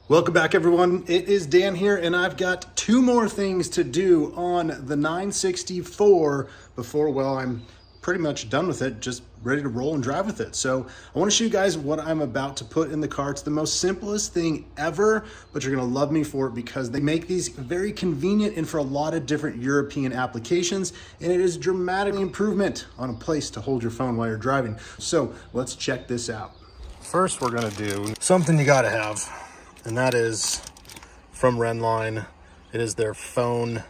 Welcome back, everyone. It is Dan here, and I've got two more things to do on the 964 before, well, I'm pretty much done with it, just ready to roll and drive with it. So I want to show you guys what I'm about to put in the car. It's the most simplest thing ever, but you're going to love me for it because they make these very convenient and for a lot of different European applications, and it is dramatic improvement on a place to hold your phone while you're driving. So let's check this out. First, we're going to do something you got to have. And that is from Rennline. It is their phone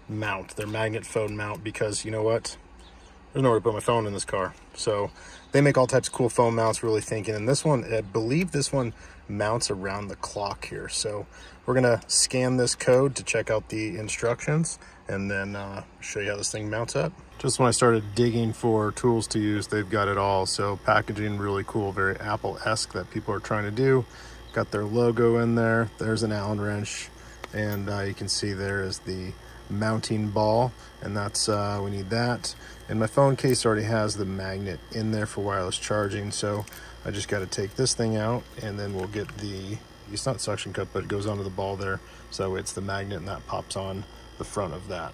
mount, their magnet phone mount, because you know what? There's nowhere to put my phone in this car. So they make all types of cool phone mounts, really thinking. And this one, I believe this one mounts around the clock here. So we're gonna scan this code to check out the instructions and then show you how this thing mounts up. Just when I started digging for tools to use, they've got it all. So packaging really cool, very Apple-esque that people are trying to do. Got their logo in there. There's an Allen wrench, and you can see there is the mounting ball, and that's we need that. And my phone case already has the magnet in there for wireless charging, so I just got to take this thing out, and then we'll get the, it's not suction cup, but it goes onto the ball there, so it's the magnet, and that pops on the front of that.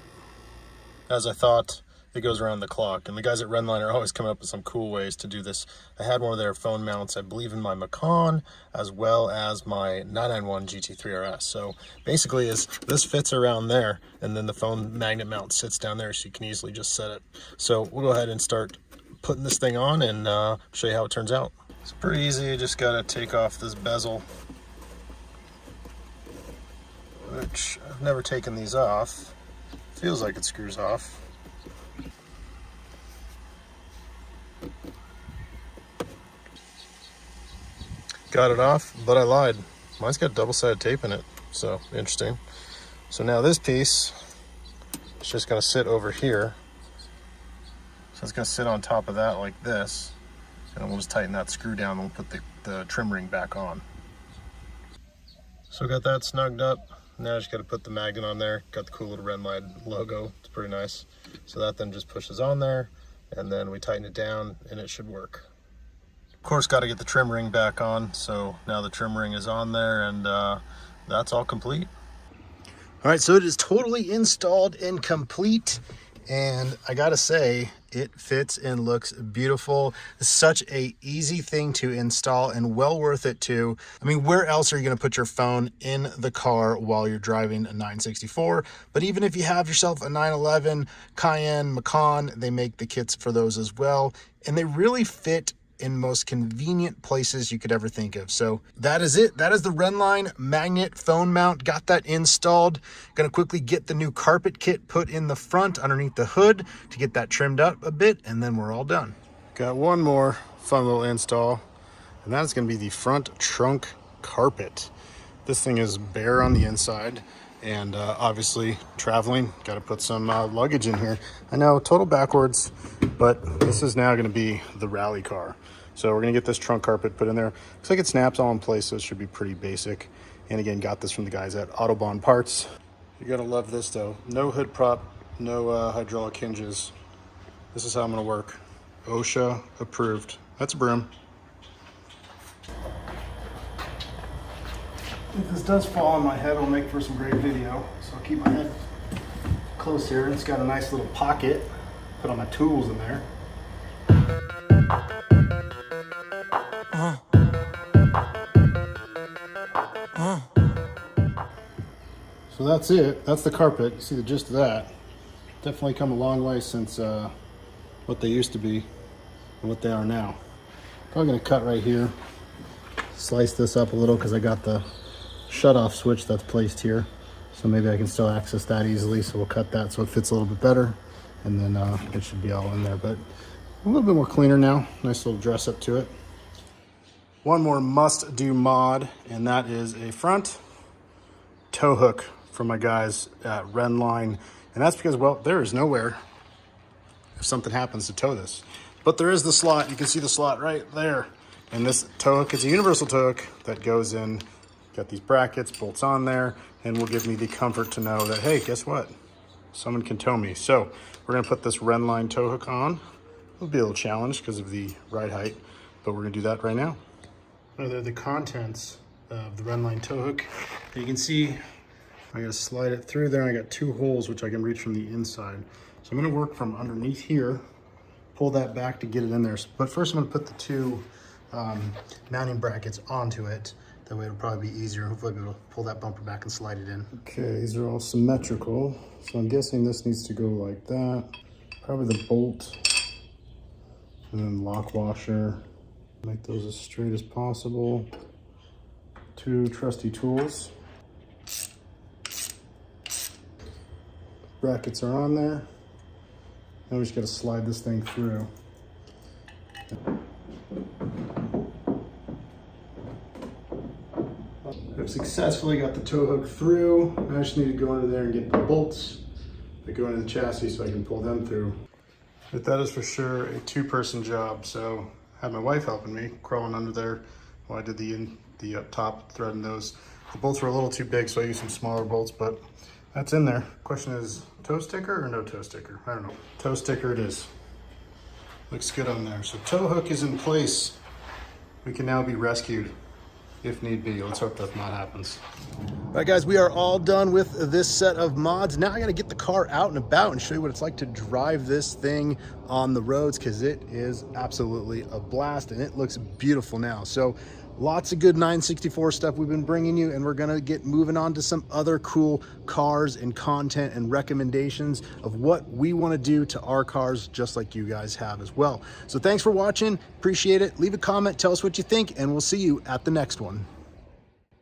As I thought, it goes around the clock, and the guys at Rennline are always coming up with some cool ways to do this. I had one of their phone mounts, I believe, in my Macan, as well as my 991 GT3 RS. So basically, this fits around there, and then the phone magnet mount sits down there, so you can easily just set it. So we'll go ahead and start putting this thing on and show you how it turns out. It's pretty easy. You just gotta take off this bezel, which I've never taken these off. Feels like it screws off. Got it off, but I lied. Mine's got double-sided tape in it, so interesting. So now this piece is just gonna sit over here. So it's gonna sit on top of that like this, and we'll just tighten that screw down and we'll put the trim ring back on. So got that snugged up. Now I just gotta put the magnet on there. Got the cool little Rennline logo, it's pretty nice. So that then just pushes on there, and then we tighten it down and it should work. Of course, got to get the trim ring back on, so now the trim ring is on there, and that's all complete. All right, so it is totally installed and complete, and I gotta say, it fits and looks beautiful. It's such a easy thing to install and well worth it too. I mean, where else are you gonna put your phone in the car while you're driving a 964? But even if you have yourself a 911, Cayenne, Macan, they make the kits for those as well, and they really fit in most convenient places you could ever think of. So that is it. That is the Rennline magnet phone mount. Got that installed. Gonna quickly get the new carpet kit put in the front underneath the hood to get that trimmed up a bit, and then we're all done. Got one more fun little install, and that is gonna be the front trunk carpet. This thing is bare on the inside, and obviously traveling, got to put some luggage in here. I know, total backwards, but this is now going to be the rally car. So we're going to get this trunk carpet put in there. Looks like it snaps all in place, so it should be pretty basic. And again, got this from the guys at Autobahn Parts. You're going to love this though. No hood prop, no hydraulic hinges. This is how I'm going to work. OSHA approved. That's a broom. If this does fall on my head, it'll make for some great video. So I'll keep my head close here. It's got a nice little pocket. Put all my tools in there. So that's it. That's the carpet. You see the gist of that. Definitely come a long way since what they used to be and what they are now. Probably gonna cut right here. Slice this up a little because I got the shut-off switch that's placed here, so maybe I can still access that easily. So we'll cut that so it fits a little bit better, and then it should be all in there, but a little bit more cleaner now. Nice little dress up to it. One more must-do mod, and that is a front tow hook from my guys at Rennline, and that's because, well, there is nowhere if something happens to tow this, but there is the slot. You can see the slot right there, and this tow hook is a universal tow hook that goes in. Got these brackets, bolts on there, and will give me the comfort to know that, hey, guess what? Someone can tow me. So we're gonna put this Rennline tow hook on. It'll be a little challenge because of the ride height, but we're gonna do that right now. They're the contents of the Rennline tow hook. You can see I gotta slide it through there. I got 2 holes which I can reach from the inside. So I'm gonna work from underneath here, pull that back to get it in there. But first I'm gonna put the 2 mounting brackets onto it. That way it'll probably be easier. Hopefully I'll be able to pull that bumper back and slide it in. Okay, these are all symmetrical. So I'm guessing this needs to go like that. Probably the bolt and then lock washer. Make those as straight as possible. 2 trusty tools. Brackets are on there. Now we just gotta slide this thing through. I've successfully got the tow hook through. I just need to go under there and get the bolts that go into the chassis so I can pull them through. But that is for sure a 2-person job. So I had my wife helping me, crawling under there while I did the up top threading those. The bolts were a little too big, so I used some smaller bolts, but that's in there. Question is, toe sticker or no toe sticker? I don't know. Toe sticker it is. Looks good on there. So tow hook is in place. We can now be rescued if need be. Let's hope that not happens. All right, guys, we are all done with this set of mods. Now I gotta get the car out and about and show you what it's like to drive this thing on the roads, because it is absolutely a blast and it looks beautiful now. So lots of good 964 stuff we've been bringing you, and we're gonna get moving on to some other cool cars and content and recommendations of what we wanna do to our cars, just like you guys have as well. So thanks for watching, appreciate it. Leave a comment, tell us what you think, and we'll see you at the next one.